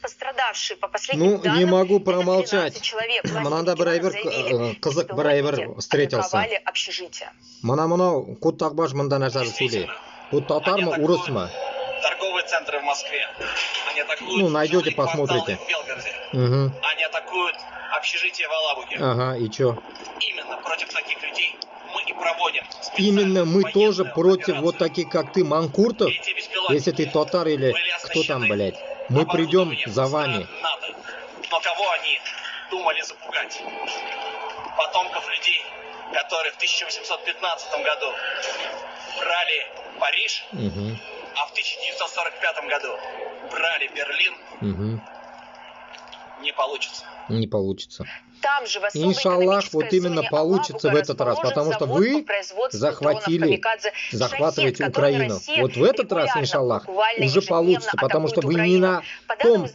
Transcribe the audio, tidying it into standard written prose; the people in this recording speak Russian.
пострадавшие по последним Ну, данным. не могу Это промолчать. 13 человек. Власти Мынада бір региона айбір заявили, қызық что бір айбір охотники встретился. атаковали общежитие. Мынау Куттакбаш мында нәрсәді сөйлей. Бұл татар ма, урыс ма? Торговые центры в Москве. Они атакуют Ну, найдете, жилые кварталы посмотрите. в Белгороде. Угу. Они атакуют общежитие в Алабуге. Ага, и чё? Именно против таких людей мы и проводим Именно мы специальную тоже военную против операцию. вот таких, как ты, манкуртов. Эти беспилотники Если ты татар или были кто там, оснащены блядь. Мы придем оборудованием за стран вами. НАТО. Но кого они думали запугать? Потомков людей, которые в 1815 году брали Париж, Угу. а в 1945 году брали Берлин, Угу. не получится. Не получится. Там же в особой Иншаллах, экономической вот именно зоне получится Алабуга в этот раз, расположен потому что завод вы по производству захватили, дронов «Камикадзе» захватываете «Шахед», который Украину. Россия Вот в этот раз, регулярно, иншаллах, буквально уже ежедневно получится, потому что атакует вы не Украину. на По данным том